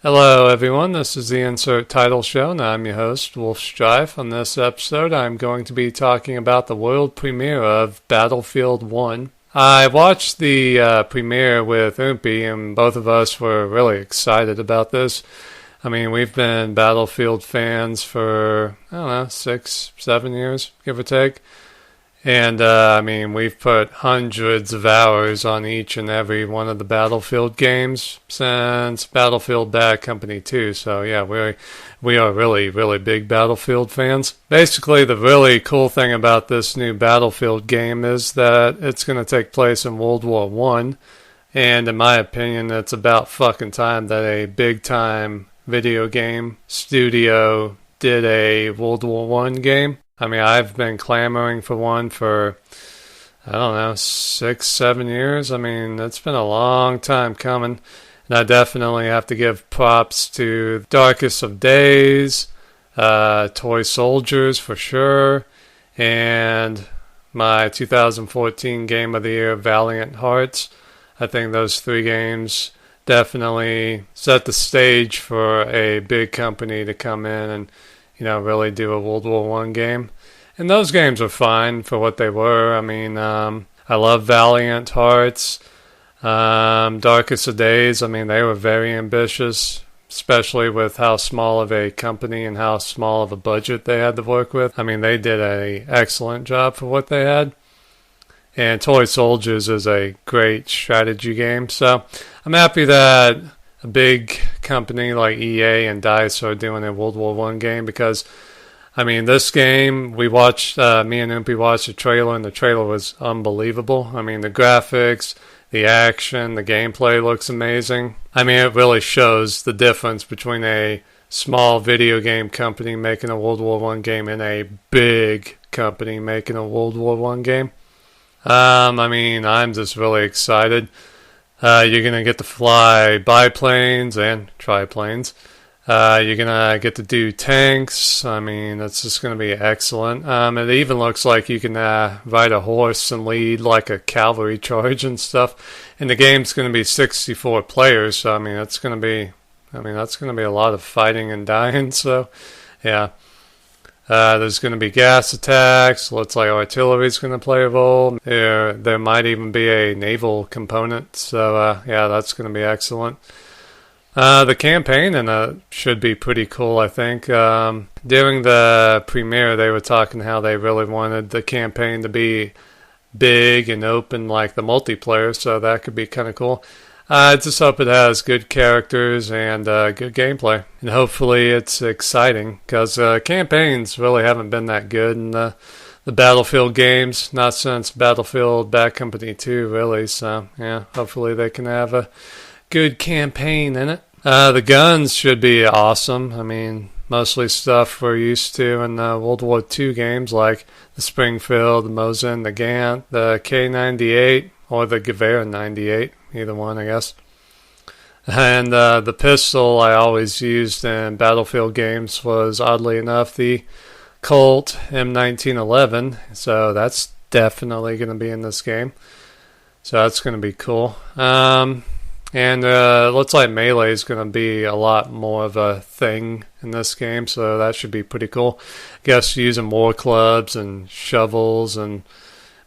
Hello, everyone. This is the Insert Title Show, and I'm your host, Wolf Strife. On this episode, I'm going to be talking about the world premiere of Battlefield 1. I watched the premiere with Oompi, and both of us were really excited about this. I mean, we've been Battlefield fans for, 6, 7 years, give or take. And, we've put hundreds of hours on each and every one of the Battlefield games since Battlefield Bad Company 2. So, yeah, we are really, really big Battlefield fans. Basically, the really cool thing about this new Battlefield game is that it's going to take place in World War One. And in my opinion, it's about fucking time that a big-time video game studio did a World War One game. I mean, I've been clamoring for one for, 6, 7 years. I mean, it's been a long time coming. And I definitely have to give props to Darkest of Days, Toy Soldiers for sure, and my 2014 Game of the Year, Valiant Hearts. I think those three games definitely set the stage for a big company to come in and really do a World War One game. And those games are fine for what they were. I mean, I love Valiant Hearts, Darkest of Days. I mean, they were very ambitious, especially with how small of a company and how small of a budget they had to work with. I mean, they did an excellent job for what they had. And Toy Soldiers is a great strategy game. So I'm happy that a big company like EA and DICE are doing a World War One game because, I mean, this game, we watched, me and Oompi watched the trailer, and the trailer was unbelievable. I mean, the graphics, the action, the gameplay looks amazing. I mean, it really shows the difference between a small video game company making a World War One game and a big company making a World War One game. I'm just really excited. You're going to get to fly biplanes and triplanes. You're going to get to do tanks. I mean, it's just going to be excellent. It even looks like you can ride a horse and lead like a cavalry charge and stuff. And the game's going to be 64 players, so that's going to be a lot of fighting and dying. So, yeah. There's going to be gas attacks. Looks like artillery's going to play a role. There might even be a naval component. So, that's going to be excellent. The campaign in it should be pretty cool, I think. During the premiere, they were talking how they really wanted the campaign to be big and open like the multiplayer, so that could be kind of cool. I just hope it has good characters and good gameplay. And hopefully it's exciting, because campaigns really haven't been that good in the Battlefield games, not since Battlefield Bad Company 2, really. So, yeah, hopefully they can have a good campaign in it. The guns should be awesome. I mean, mostly stuff we're used to in World War II games, like the Springfield, the Mosin, the Gant, the K98, or the Gewehr 98. Either one, I guess. And the pistol I always used in Battlefield games was, oddly enough, the Colt M1911. So that's definitely going to be in this game. So that's going to be cool. And it looks like melee is going to be a lot more of a thing in this game. So that should be pretty cool. I guess using war clubs and shovels and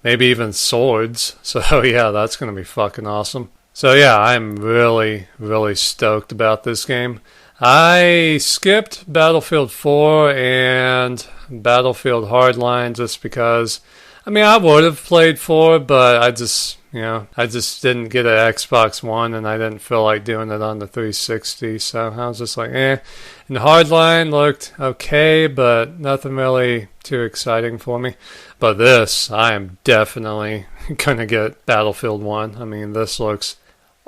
maybe even swords. So yeah, that's going to be fucking awesome. So yeah, I'm really, really stoked about this game. I skipped Battlefield 4 and Battlefield Hardline just because, I would have played 4, but I just didn't get an Xbox One and I didn't feel like doing it on the 360, so I was just like, And Hardline looked okay, but nothing really too exciting for me. But this, I am definitely going to get Battlefield 1. This looks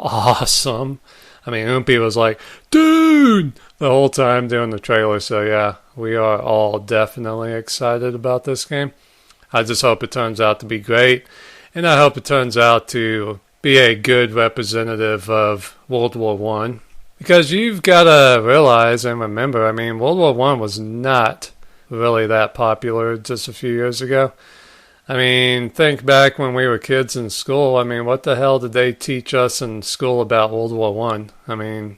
awesome. Oompi was like, dude, the whole time doing the trailer. So yeah, we are all definitely excited about this game. I just hope it turns out to be great. And I hope it turns out to be a good representative of World War One. Because you've got to realize and remember, World War One was not really that popular just a few years ago. Think back when we were kids in school. What the hell did they teach us in school about World War One?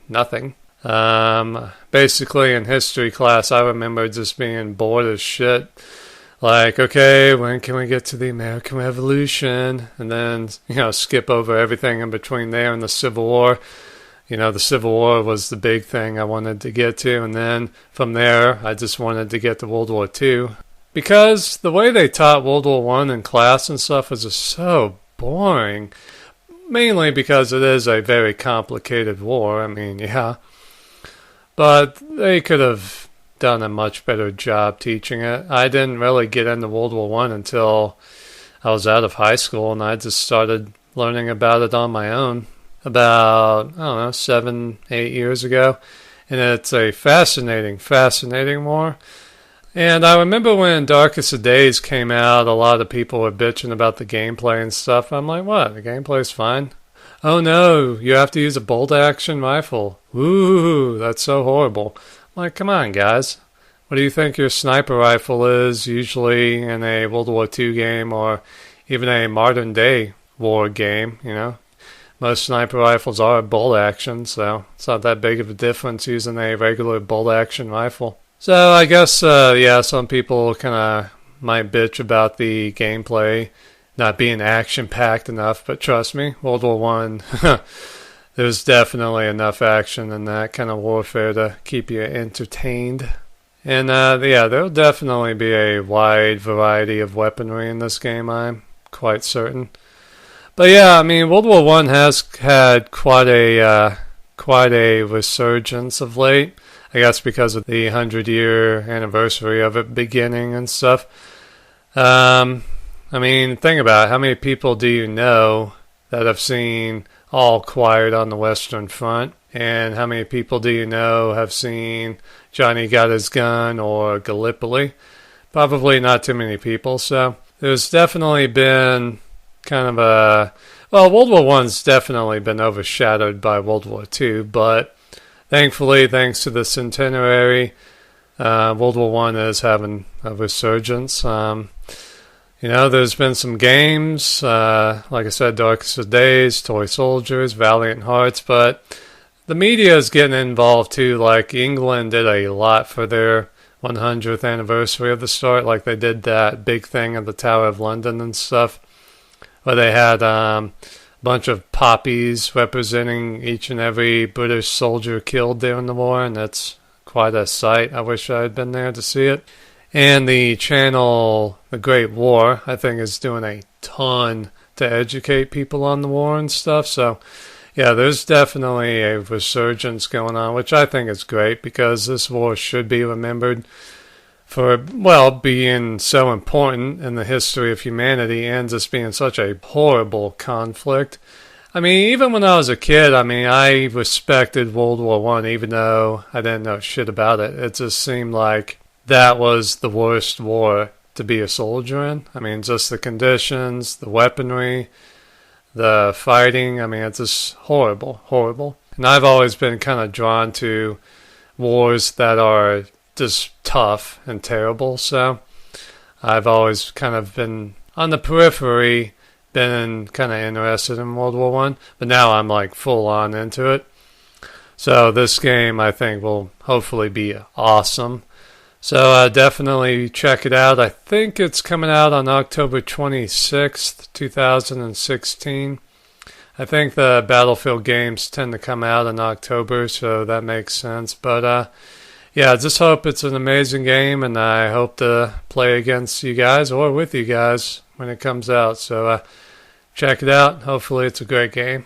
Nothing. Basically, in history class, I remember just being bored as shit. Like, okay, when can we get to the American Revolution? And then, skip over everything in between there and the Civil War. The Civil War was the big thing I wanted to get to. And then from there, I just wanted to get to World War II. Because the way they taught World War One in class and stuff was just so boring. Mainly because it is a very complicated war. I mean, yeah. But they could have done a much better job teaching it. I didn't really get into World War One until I was out of high school, and I just started learning about it on my own about, I don't know, 7, 8 years ago. And it's a fascinating war. And I remember when Darkest of Days came out, a lot of people were bitching about the gameplay and stuff. I'm like, what? The gameplay's fine. Oh no, you have to use a bolt action rifle. Woo, that's so horrible. I'm like, come on, guys. What do you think your sniper rifle is usually in a World War II game or even a modern day war game, Most sniper rifles are bolt action, so it's not that big of a difference using a regular bolt action rifle. So I guess, some people kind of might bitch about the gameplay not being action-packed enough, but trust me, World War One, there's definitely enough action in that kind of warfare to keep you entertained. And there'll definitely be a wide variety of weaponry in this game, I'm quite certain. But yeah, I mean, World War One has had quite a resurgence of late. I guess because of the 100-year anniversary of it beginning and stuff. I mean, think about it. How many people do you know that have seen All Quiet on the Western Front? And how many people do you know have seen Johnny Got His Gun or Gallipoli? Probably not too many people. So there's definitely been kind of World War One's definitely been overshadowed by World War Two, but thankfully, thanks to the centenary, World War One is having a resurgence. There's been some games, like I said, Darkest of Days, Toy Soldiers, Valiant Hearts, but the media is getting involved too. Like England did a lot for their 100th anniversary of the start, like they did that big thing at the Tower of London and stuff, where they had a bunch of poppies representing each and every British soldier killed during the war, and that's quite a sight. I wish I had been there to see it. And the channel, The Great War, I think is doing a ton to educate people on the war and stuff. So, yeah, there's definitely a resurgence going on, which I think is great because this war should be remembered for, being so important in the history of humanity and just being such a horrible conflict. I mean, even when I was a kid, I respected World War One, even though I didn't know shit about it. It just seemed like that was the worst war to be a soldier in. I mean, just the conditions, the weaponry, the fighting. I mean, it's just horrible. And I've always been kind of drawn to wars that are just tough and terrible. So I've always kind of been on the periphery, been kind of interested in World War One, but now I'm like full on into it. So this game, I think, will hopefully be awesome. So definitely check it out. I think it's coming out on October 26th, 2016. I think the Battlefield games tend to come out in October, so that makes sense. But I just hope it's an amazing game, and I hope to play against you guys or with you guys when it comes out. So check it out. Hopefully it's a great game.